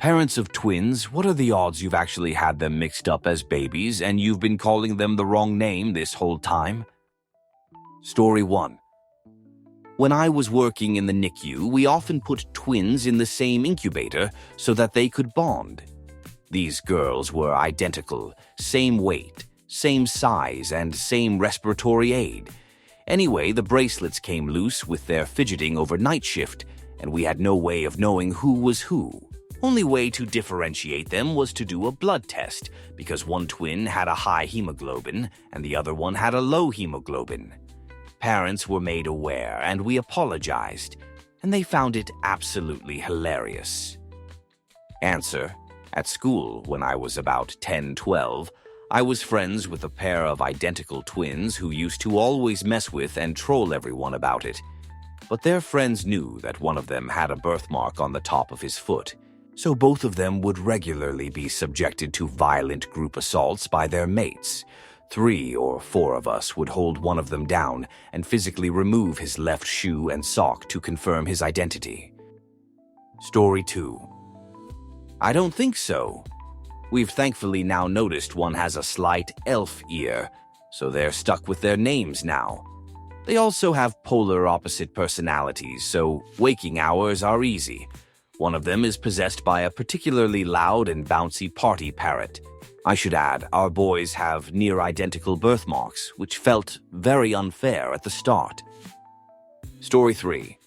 Parents of twins, what are the odds you've actually had them mixed up as babies and you've been calling them the wrong name this whole time? Story 1. When I was working in the NICU, we often put twins in the same incubator so that they could bond. These girls were identical, same weight, same size, and same respiratory aid. Anyway, the bracelets came loose with their fidgeting over night shift, and we had no way of knowing who was who. Only way to differentiate them was to do a blood test, because one twin had a high hemoglobin and the other one had a low hemoglobin. Parents were made aware, and we apologized, and they found it absolutely hilarious. Answer: at school, when I was about 10-12, I was friends with a pair of identical twins who used to always mess with and troll everyone about it. But their friends knew that one of them had a birthmark on the top of his foot, so both of them would regularly be subjected to violent group assaults by their mates. 3 or 4 of us would hold one of them down and physically remove his left shoe and sock to confirm his identity. Story 2. I don't think so. We've thankfully now noticed one has a slight elf ear, so they're stuck with their names now. They also have polar opposite personalities, so waking hours are easy. One of them is possessed by a particularly loud and bouncy party parrot. I should add, our boys have near-identical birthmarks, which felt very unfair at the start. Story 3.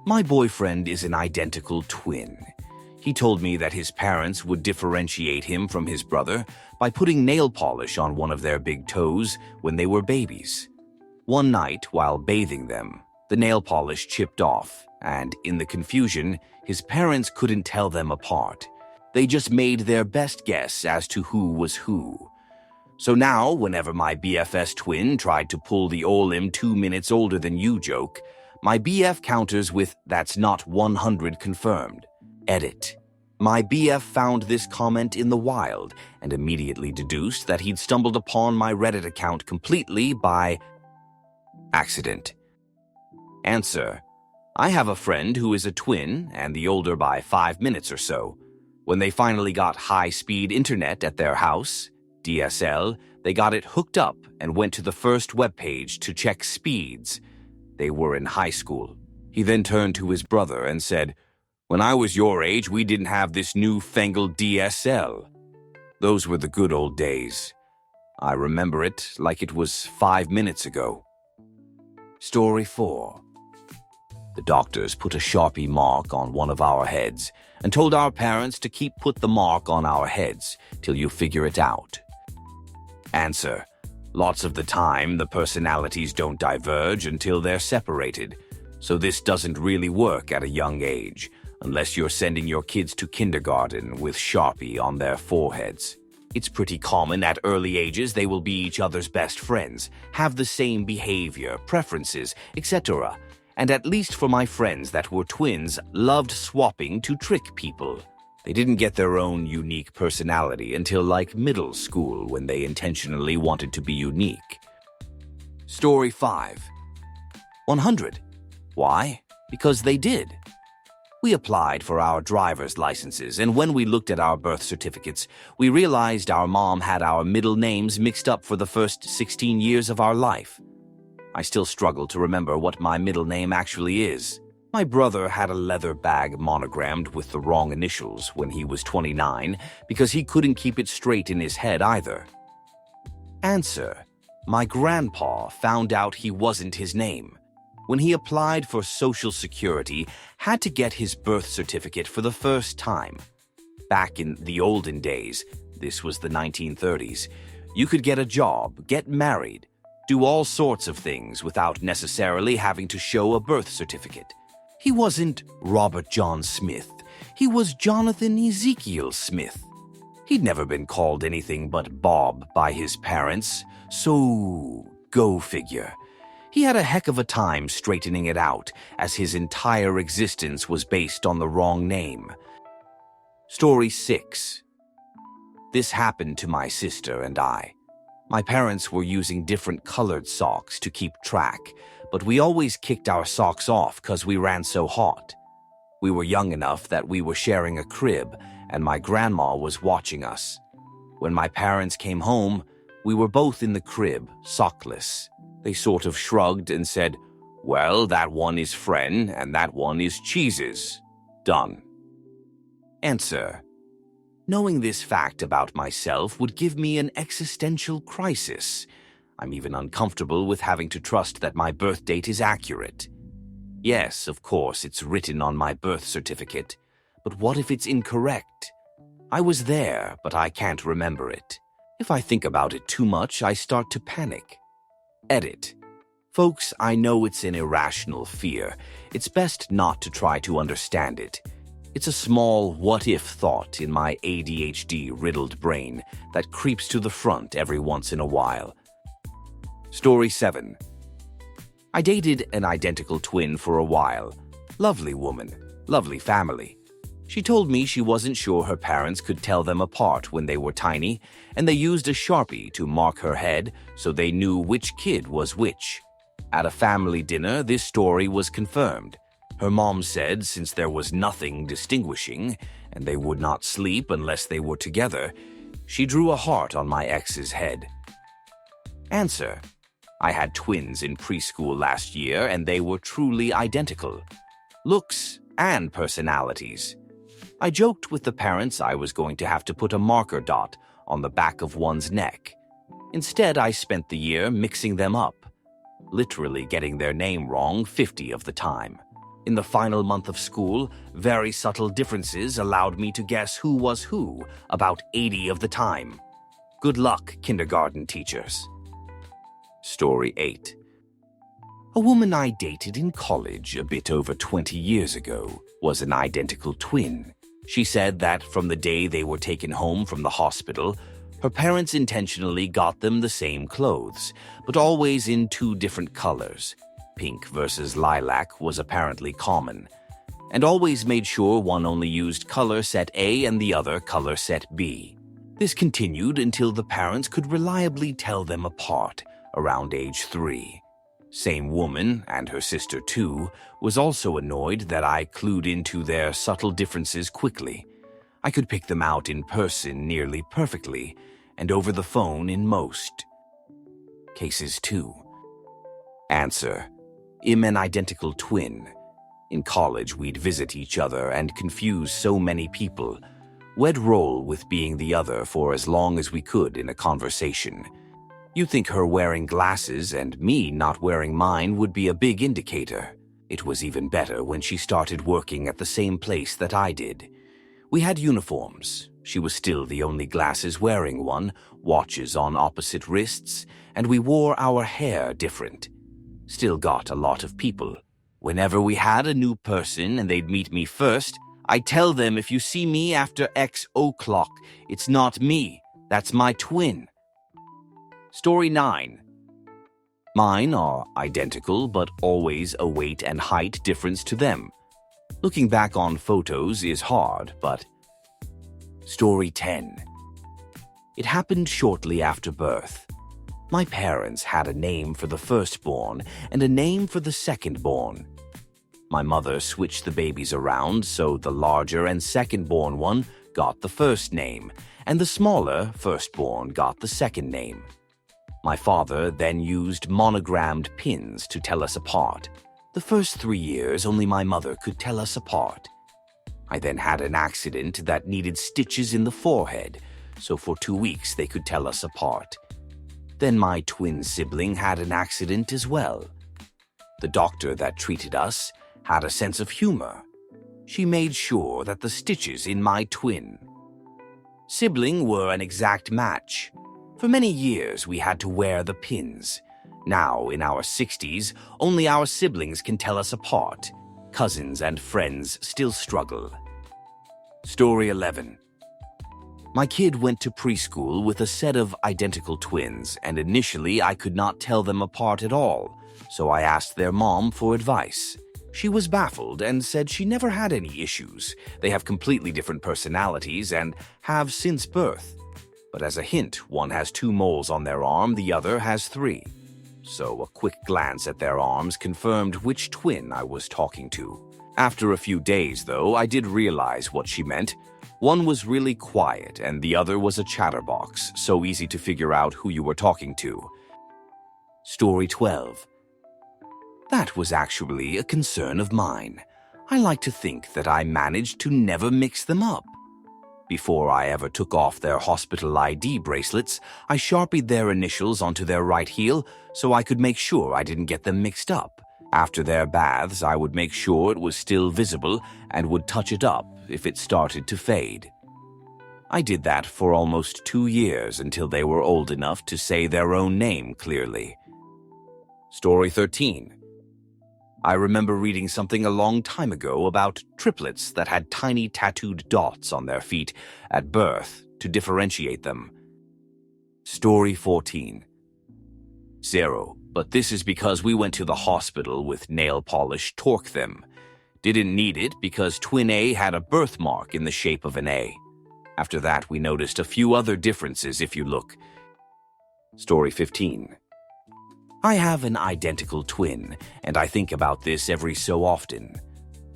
My boyfriend is an identical twin. He told me that his parents would differentiate him from his brother by putting nail polish on one of their big toes when they were babies. One night, while bathing them, the nail polish chipped off, and in the confusion, his parents couldn't tell them apart. They just made their best guess as to who was who. So now, whenever my BFS twin tried to pull the "I'm 2 minutes older than you" joke, my BF counters with "that's not 100 confirmed." Edit. My BF found this comment in the wild and immediately deduced that he'd stumbled upon my Reddit account completely by accident. Answer: I have a friend who is a twin and the older by 5 minutes or so. When they finally got high-speed internet at their house, DSL, they got it hooked up and went to the first webpage to check speeds. They were in high school. He then turned to his brother and said, "When I was your age, we didn't have this newfangled DSL." Those were the good old days. I remember it like it was 5 minutes ago. Story 4. The doctors put a Sharpie mark on one of our heads and told our parents to keep put the mark on our heads till you figure it out. Answer: lots of the time, the personalities don't diverge until they're separated, so this doesn't really work at a young age, unless you're sending your kids to kindergarten with Sharpie on their foreheads. It's pretty common at early ages they will be each other's best friends, have the same behavior, preferences, etc., and at least for my friends that were twins, loved swapping to trick people. They didn't get their own unique personality until like middle school when they intentionally wanted to be unique. Story 5. 100. Why? Because they did. We applied for our driver's licenses, and when we looked at our birth certificates, we realized our mom had our middle names mixed up for the first 16 years of our life. I still struggle to remember what my middle name actually is. My brother had a leather bag monogrammed with the wrong initials when he was 29 because he couldn't keep it straight in his head either. Answer: my grandpa found out he wasn't his name. When he applied for Social Security, had to get his birth certificate for the first time. Back in the olden days, this was the 1930s, you could get a job, get married, do all sorts of things without necessarily having to show a birth certificate. He wasn't Robert John Smith. He was Jonathan Ezekiel Smith. He'd never been called anything but Bob by his parents, so go figure. He had a heck of a time straightening it out, as his entire existence was based on the wrong name. Story 6. This happened to my sister and I. My parents were using different colored socks to keep track, but we always kicked our socks off because we ran so hot. We were young enough that we were sharing a crib, and my grandma was watching us. When my parents came home, we were both in the crib, sockless. They sort of shrugged and said, "Well, that one is Fren, and that one is Cheeses. Done." Answer: knowing this fact about myself would give me an existential crisis. I'm even uncomfortable with having to trust that my birth date is accurate. Yes, of course, it's written on my birth certificate, but what if it's incorrect? I was there, but I can't remember it. If I think about it too much, I start to panic. Edit. Folks, I know it's an irrational fear. It's best not to try to understand it. It's a small what-if thought in my ADHD-riddled brain that creeps to the front every once in a while. Story 7. I dated an identical twin for a while. Lovely woman, lovely family. She told me she wasn't sure her parents could tell them apart when they were tiny, and they used a Sharpie to mark her head so they knew which kid was which. At a family dinner, this story was confirmed. Her mom said since there was nothing distinguishing, and they would not sleep unless they were together, she drew a heart on my ex's head. Answer: I had twins in preschool last year, and they were truly identical. Looks and personalities. I joked with the parents I was going to have to put a marker dot on the back of one's neck. Instead, I spent the year mixing them up, literally getting their name wrong 50 of the time. In the final month of school, very subtle differences allowed me to guess who was who about 80 of the time. Good luck, kindergarten teachers. Story 8. A woman I dated in college a bit over 20 years ago was an identical twin. She said that from the day they were taken home from the hospital, her parents intentionally got them the same clothes, but always in 2 different colors. Pink versus lilac was apparently common, and always made sure one only used color set A and the other color set B. This continued until the parents could reliably tell them apart around age 3. Same woman, and her sister too, was also annoyed that I clued into their subtle differences quickly. I could pick them out in person nearly perfectly, and over the phone in most cases too. Answer: I'm an identical twin. In college, we'd visit each other and confuse so many people. We'd roll with being the other for as long as we could in a conversation. You'd think her wearing glasses and me not wearing mine would be a big indicator. It was even better when she started working at the same place that I did. We had uniforms. She was still the only glasses wearing one, watches on opposite wrists, and we wore our hair different. Still got a lot of people. Whenever we had a new person and they'd meet me first, I'd tell them, if you see me after X o'clock, it's not me, that's my twin. Story 9. Mine are identical, but always a weight and height difference to them. Looking back on photos is hard, but... Story 10. It happened shortly after birth. My parents had a name for the firstborn and a name for the secondborn. My mother switched the babies around, so the larger and secondborn one got the first name, and the smaller firstborn got the second name. My father then used monogrammed pins to tell us apart. The first 3 years, only my mother could tell us apart. I then had an accident that needed stitches in the forehead, so for 2 weeks they could tell us apart. Then my twin sibling had an accident as well. The doctor that treated us had a sense of humor. She made sure that the stitches in my twin sibling were an exact match. For many years, we had to wear the pins. Now, in our 60s, only our siblings can tell us apart. Cousins and friends still struggle. Story 11. My kid went to preschool with a set of identical twins, and initially I could not tell them apart at all, so I asked their mom for advice. She was baffled and said she never had any issues. They have completely different personalities and have since birth. But as a hint, one has 2 moles on their arm, the other has 3. So a quick glance at their arms confirmed which twin I was talking to. After a few days, though, I did realize what she meant. One was really quiet, and the other was a chatterbox, so easy to figure out who you were talking to. Story 12. That was actually a concern of mine. I like to think that I managed to never mix them up. Before I ever took off their hospital ID bracelets, I sharpied their initials onto their right heel so I could make sure I didn't get them mixed up. After their baths, I would make sure it was still visible and would touch it up if it started to fade. I did that for almost 2 years until they were old enough to say their own name clearly. Story 13. I remember reading something a long time ago about triplets that had tiny tattooed dots on their feet at birth to differentiate them. Story 14. 0, but this is because we went to the hospital with nail polish torque them. Didn't need it because twin A had a birthmark in the shape of an A. After that, we noticed a few other differences if you look. Story 15. I have an identical twin, and I think about this every so often.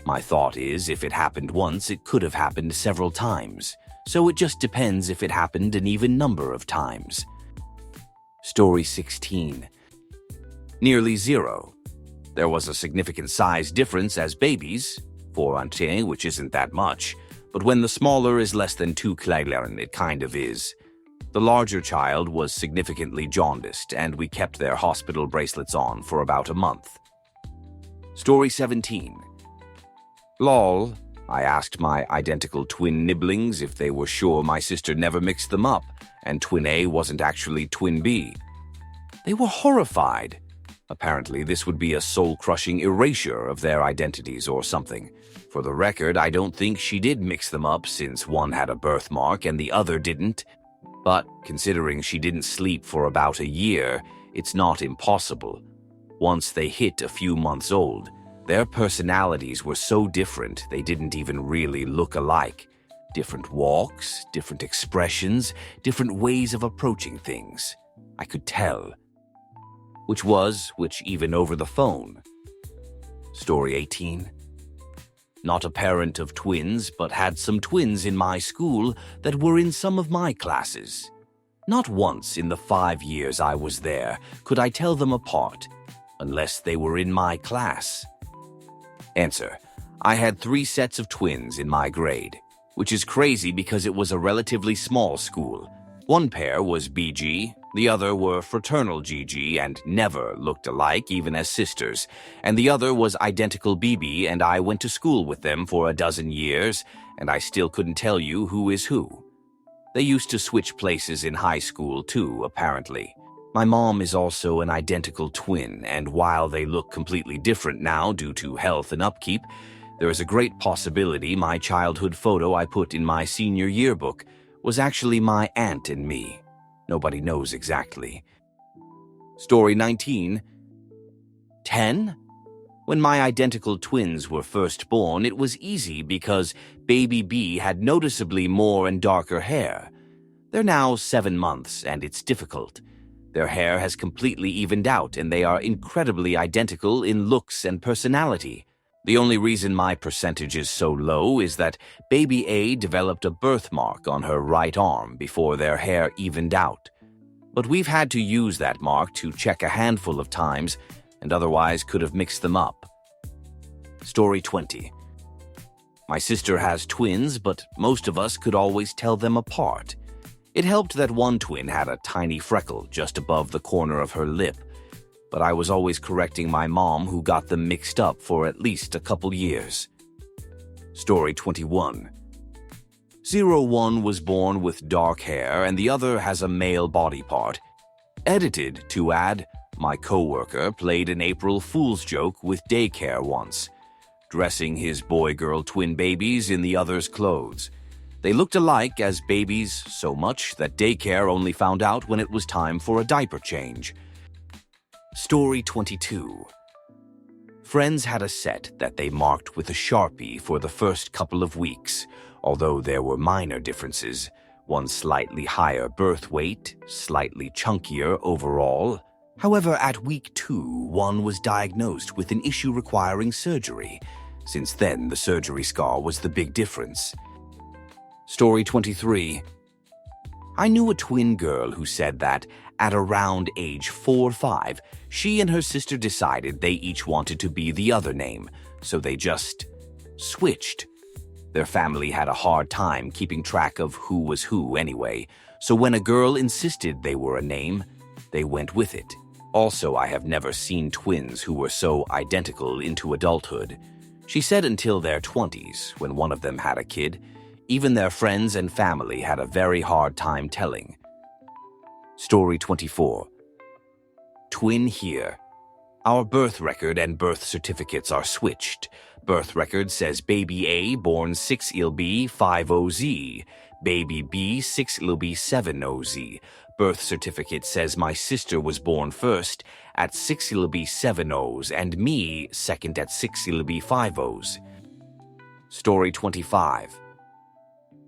My thought is, if it happened once, it could have happened several times, so it just depends if it happened an even number of times. Story 16. Nearly 0. There was a significant size difference as babies, 4 ante, which isn't that much, but when the smaller is less than 2 kg, it kind of is. The larger child was significantly jaundiced, and we kept their hospital bracelets on for about a month. Story 17. Lol, I asked my identical twin nibblings if they were sure my sister never mixed them up, and twin A wasn't actually twin B. They were horrified. Apparently, this would be a soul-crushing erasure of their identities or something. For the record, I don't think she did mix them up since one had a birthmark and the other didn't. But considering she didn't sleep for about a year, it's not impossible. Once they hit a few months old, their personalities were so different they didn't even really look alike. Different walks, different expressions, different ways of approaching things. I could tell. Which even over the phone. Story 18. Not a parent of twins, but had some twins in my school that were in some of my classes. Not once in the 5 years I was there could I tell them apart, unless they were in my class. Answer. I had 3 sets of twins in my grade, which is crazy because it was a relatively small school. One pair was BG, the other were fraternal GG and never looked alike even as sisters, and the other was identical BB, and I went to school with them for a dozen years, and I still couldn't tell you who is who. They used to switch places in high school too, apparently. My mom is also an identical twin, and while they look completely different now due to health and upkeep, there is a great possibility my childhood photo I put in my senior yearbook was actually my aunt and me. Nobody knows exactly. Story 19. 10? When my identical twins were first born, it was easy because baby B had noticeably more and darker hair. They're now 7 months, and it's difficult. Their hair has completely evened out, and they are incredibly identical in looks and personality. The only reason my percentage is so low is that baby A developed a birthmark on her right arm before their hair evened out. But we've had to use that mark to check a handful of times, and otherwise could have mixed them up. Story 20. My sister has twins, but most of us could always tell them apart. It helped that one twin had a tiny freckle just above the corner of her lip, but I was always correcting my mom who got them mixed up for at least a couple years. Story 21. 01 was born with dark hair and the other has a male body part. Edited to add, my coworker played an April Fool's joke with daycare once, dressing his boy-girl twin babies in the other's clothes. They looked alike as babies so much that daycare only found out when it was time for a diaper change. Story 22. Friends had a set that they marked with a Sharpie for the first couple of weeks, although there were minor differences. One slightly higher birth weight, slightly chunkier overall. However, at week 2, one was diagnosed with an issue requiring surgery. Since then, the surgery scar was the big difference. Story 23. I knew a twin girl who said that, at around age 4 or 5, she and her sister decided they each wanted to be the other name, so they just switched. Their family had a hard time keeping track of who was who anyway, so when a girl insisted they were a name, they went with it. Also, I have never seen twins who were so identical into adulthood. She said until their 20s, when one of them had a kid, even their friends and family had a very hard time telling. Story 24. Twin here. Our birth record and birth certificates are switched. Birth record says baby A born 6-ILB 50Z, baby B 6-ILB 70Z. Birth certificate says my sister was born first at 6-ILB 70s and me second at 6-ILB 50s. Story 25.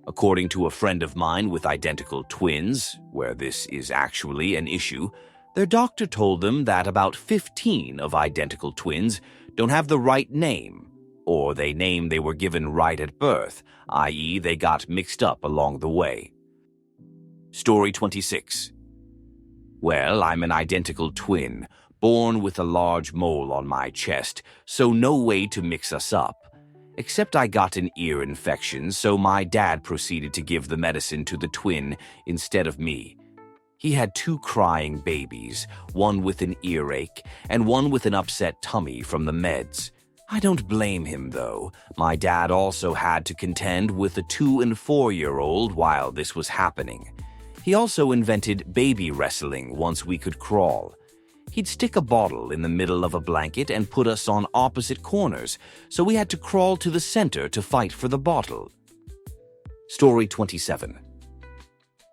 According to a friend of mine with identical twins, where this is actually an issue, their doctor told them that about 15 of identical twins don't have the right name, or they name they were given right at birth, i.e. they got mixed up along the way. Story 26. Well, I'm an identical twin, born with a large mole on my chest, so no way to mix us up. Except I got an ear infection, so my dad proceeded to give the medicine to the twin instead of me. He had 2 crying babies, one with an earache and one with an upset tummy from the meds. I don't blame him, though. My dad also had to contend with a 2- and 4-year-old while this was happening. He also invented baby wrestling once we could crawl. He'd stick a bottle in the middle of a blanket and put us on opposite corners, so we had to crawl to the center to fight for the bottle. Story 27.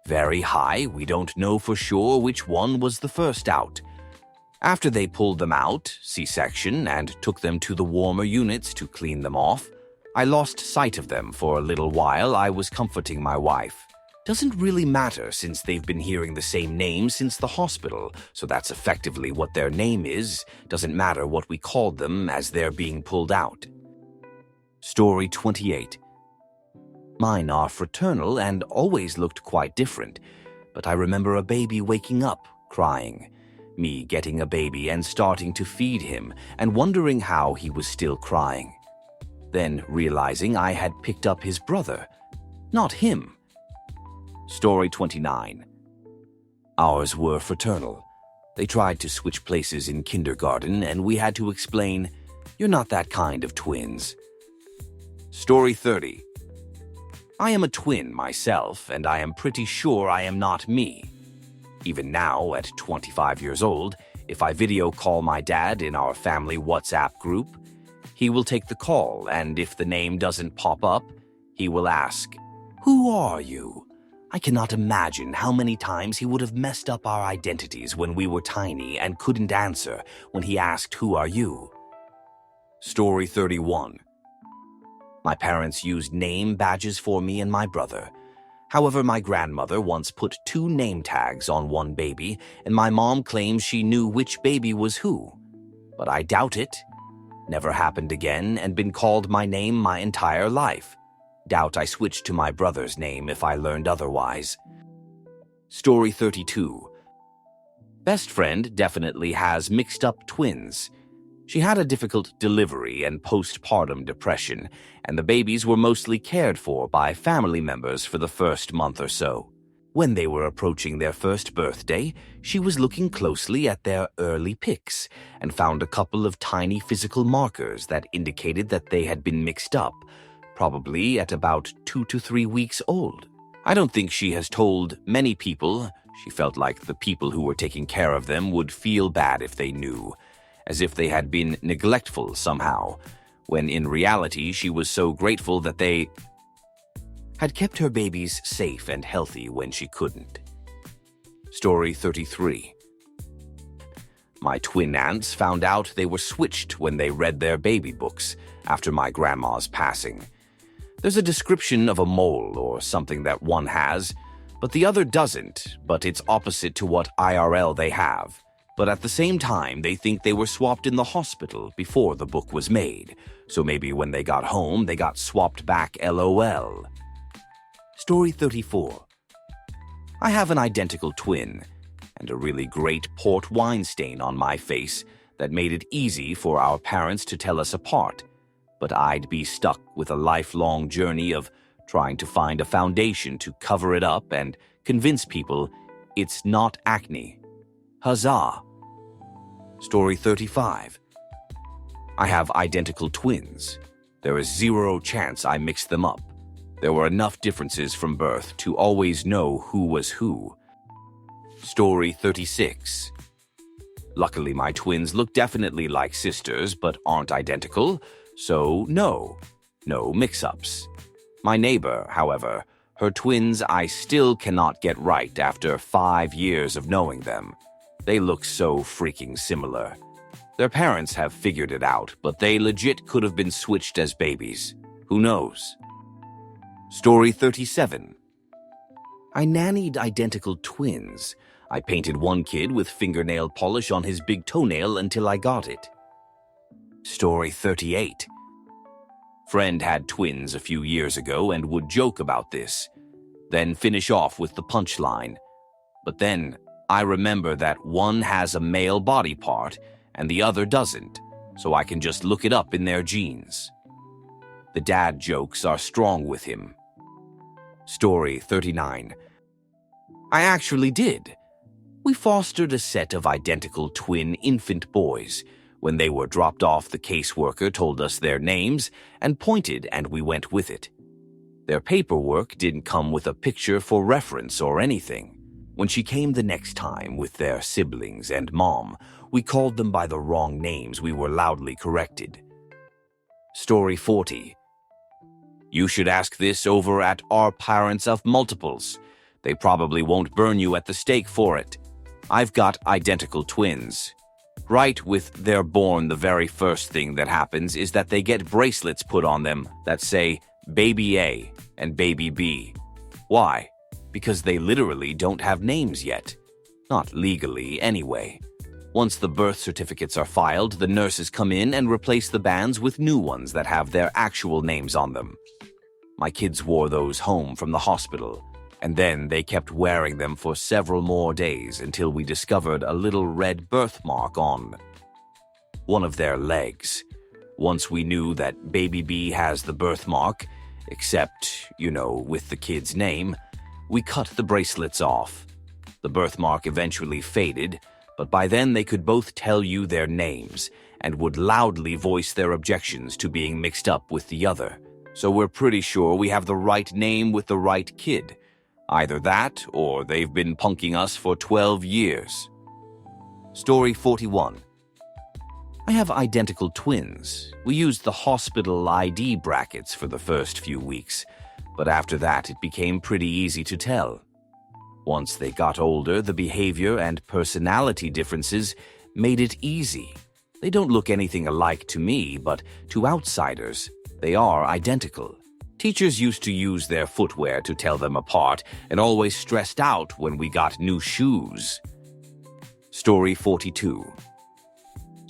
Very high, we don't know for sure which one was the first out. After they pulled them out, C-section, and took them to the warmer units to clean them off, I lost sight of them for a little while. I was comforting my wife. Doesn't really matter since they've been hearing the same name since the hospital, so that's effectively what their name is. Doesn't matter what we called them as they're being pulled out. Story 28. Mine are fraternal and always looked quite different, but I remember a baby waking up, crying. Me getting a baby and starting to feed him and wondering how he was still crying. Then realizing I had picked up his brother, not him. Story 29. Ours were fraternal. They tried to switch places in kindergarten and we had to explain, "You're not that kind of twins." Story 30. I am a twin myself and I am pretty sure I am not me. Even now, at 25 years old, if I video call my dad in our family WhatsApp group, he will take the call, and if the name doesn't pop up, he will ask, "Who are you?" I cannot imagine how many times he would have messed up our identities when we were tiny and couldn't answer when he asked, "Who are you?" Story 31. My parents used name badges for me and my brother. However, my grandmother once put 2 name tags on one baby, and my mom claims she knew which baby was who. But I doubt it. Never happened again and been called my name my entire life. Doubt I switched to my brother's name if I learned otherwise. Story 32. Best friend definitely has mixed up twins. She had a difficult delivery and postpartum depression, and the babies were mostly cared for by family members for the first month or so. When they were approaching their first birthday, she was looking closely at their early pics and found a couple of tiny physical markers that indicated that they had been mixed up, probably at about 2 to 3 weeks old. I don't think she has told many people. She felt like the people who were taking care of them would feel bad if they knew, as if they had been neglectful somehow, when in reality she was so grateful that they had kept her babies safe and healthy when she couldn't. Story 33. My twin aunts found out they were switched when they read their baby books after my grandma's passing. There's a description of a mole or something that one has, but the other doesn't, but it's opposite to what IRL they have. But at the same time, they think they were swapped in the hospital before the book was made, so maybe when they got home, they got swapped back LOL. Story 34. I have an identical twin and a really great port wine stain on my face that made it easy for our parents to tell us apart, but I'd be stuck with a lifelong journey of trying to find a foundation to cover it up and convince people it's not acne. Huzzah! Story 35. I have identical twins. There is zero chance I mixed them up. There were enough differences from birth to always know who was who. Story 36. Luckily, my twins look definitely like sisters but aren't identical, so no mix-ups. My neighbor, however, her twins I still cannot get right after 5 years of knowing them. They look so freaking similar. Their parents have figured it out, but they legit could have been switched as babies. Who knows? Story 37. I nannied identical twins. I painted one kid with fingernail polish on his big toenail until I got it. Story 38. Friend had twins a few years ago and would joke about this, then finish off with the punchline. But then I remember that one has a male body part and the other doesn't, so I can just look it up in their genes. The dad jokes are strong with him. Story 39. I actually did. We fostered a set of identical twin infant boys. When they were dropped off, the caseworker told us their names and pointed, and we went with it. Their paperwork didn't come with a picture for reference or anything. When she came the next time with their siblings and mom, we called them by the wrong names. We were loudly corrected. Story 40. You should ask this over at Our Parents of Multiples. They probably won't burn you at the stake for it. I've got identical twins. Right with they're born, the very first thing that happens is that they get bracelets put on them that say Baby A and Baby B. Why? Because they literally don't have names yet. Not legally, anyway. Once the birth certificates are filed, the nurses come in and replace the bands with new ones that have their actual names on them. My kids wore those home from the hospital, and then they kept wearing them for several more days until we discovered a little red birthmark on one of their legs. Once we knew that Baby B has the birthmark, except, with the kid's name, we cut the bracelets off. The birthmark eventually faded, but by then they could both tell you their names and would loudly voice their objections to being mixed up with the other. So we're pretty sure we have the right name with the right kid. Either that, or they've been punking us for 12 years. Story 41. I have identical twins. We used the hospital ID brackets for the first few weeks, but after that it became pretty easy to tell. Once they got older, the behavior and personality differences made it easy. They don't look anything alike to me, but to outsiders, they are identical. Teachers used to use their footwear to tell them apart and always stressed out when we got new shoes. Story 42.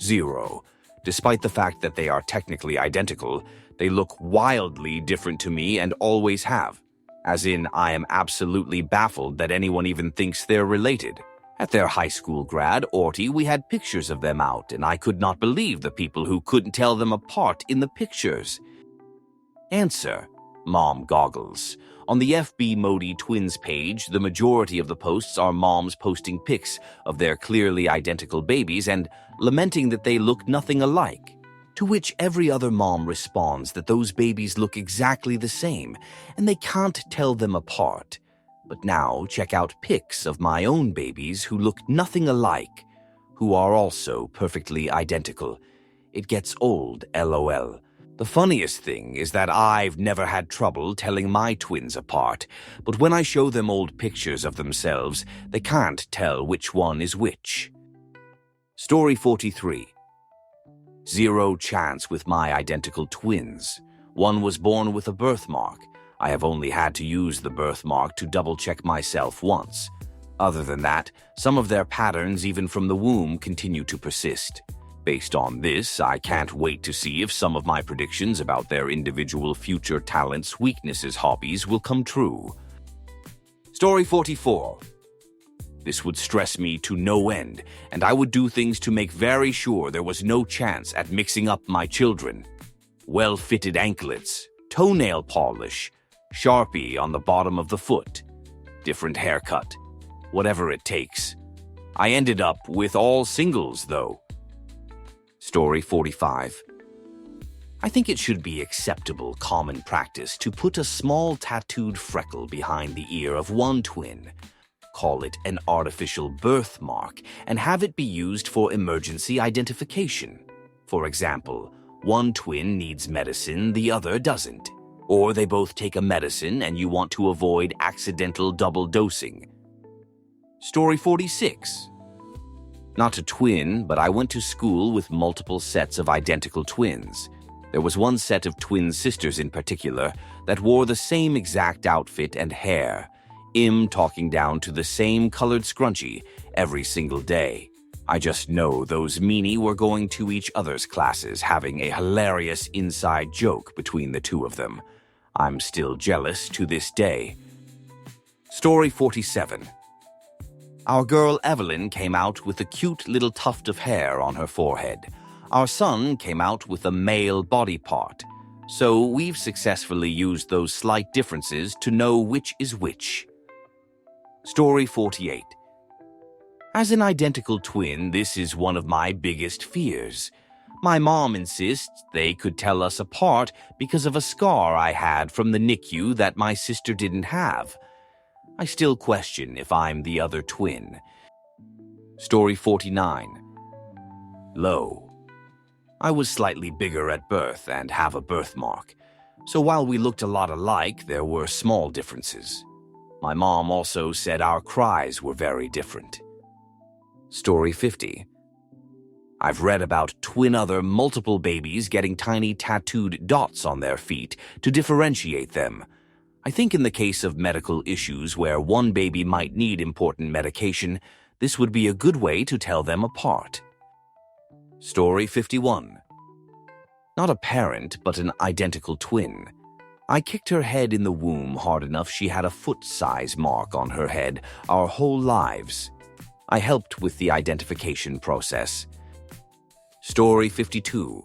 0. Despite the fact that they are technically identical, they look wildly different to me and always have. As in, I am absolutely baffled that anyone even thinks they're related. At their high school grad, Orty, we had pictures of them out, and I could not believe the people who couldn't tell them apart in the pictures. Answer. Mom goggles. On the FB Modi Twins page, the majority of the posts are moms posting pics of their clearly identical babies and lamenting that they look nothing alike. To which every other mom responds that those babies look exactly the same and they can't tell them apart. But now check out pics of my own babies who look nothing alike, who are also perfectly identical. It gets old, LOL. The funniest thing is that I've never had trouble telling my twins apart, but when I show them old pictures of themselves, they can't tell which one is which. Story 43. 0 chance with my identical twins. One was born with a birthmark. I have only had to use the birthmark to double-check myself once. Other than that, some of their patterns, even from the womb, continue to persist. Based on this, I can't wait to see if some of my predictions about their individual future talents, weaknesses, hobbies will come true. Story 44. This would stress me to no end, and I would do things to make very sure there was no chance at mixing up my children. Well-fitted anklets, toenail polish, Sharpie on the bottom of the foot, different haircut, whatever it takes. I ended up with all singles, though. Story 45. I think it should be acceptable common practice to put a small tattooed freckle behind the ear of one twin, call it an artificial birthmark, and have it be used for emergency identification. For example, one twin needs medicine, the other doesn't. Or they both take a medicine and you want to avoid accidental double dosing. Story 46. Not a twin, but I went to school with multiple sets of identical twins. There was one set of twin sisters in particular that wore the same exact outfit and hair, Im talking down to the same colored scrunchie every single day. I just know those meanie were going to each other's classes, having a hilarious inside joke between the two of them. I'm still jealous to this day. Story 47. Our girl Evelyn came out with a cute little tuft of hair on her forehead. Our son came out with a male body part. So we've successfully used those slight differences to know which is which. Story 48. As an identical twin, this is one of my biggest fears. My mom insists they could tell us apart because of a scar I had from the NICU that my sister didn't have. I still question if I'm the other twin. Story 49. Low. I was slightly bigger at birth and have a birthmark. So while we looked a lot alike, there were small differences. My mom also said our cries were very different. Story 50. I've read about twin other multiple babies getting tiny tattooed dots on their feet to differentiate them. I think in the case of medical issues where one baby might need important medication, this would be a good way to tell them apart. Story 51. Not a parent, but an identical twin. I kicked her head in the womb hard enough she had a foot-size mark on her head our whole lives. I helped with the identification process. Story 52.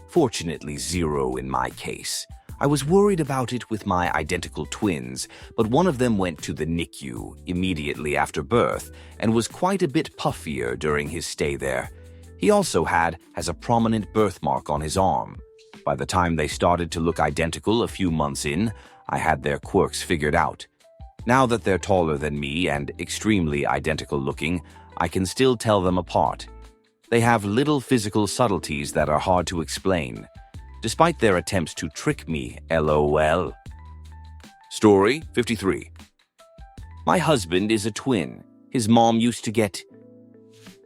Fortunately, 0 in my case. I was worried about it with my identical twins, but one of them went to the NICU immediately after birth and was quite a bit puffier during his stay there. He also has a prominent birthmark on his arm. By the time they started to look identical a few months in, I had their quirks figured out. Now that they're taller than me and extremely identical looking, I can still tell them apart. They have little physical subtleties that are hard to explain, despite their attempts to trick me, LOL. Story 53. My husband is a twin. His mom used to get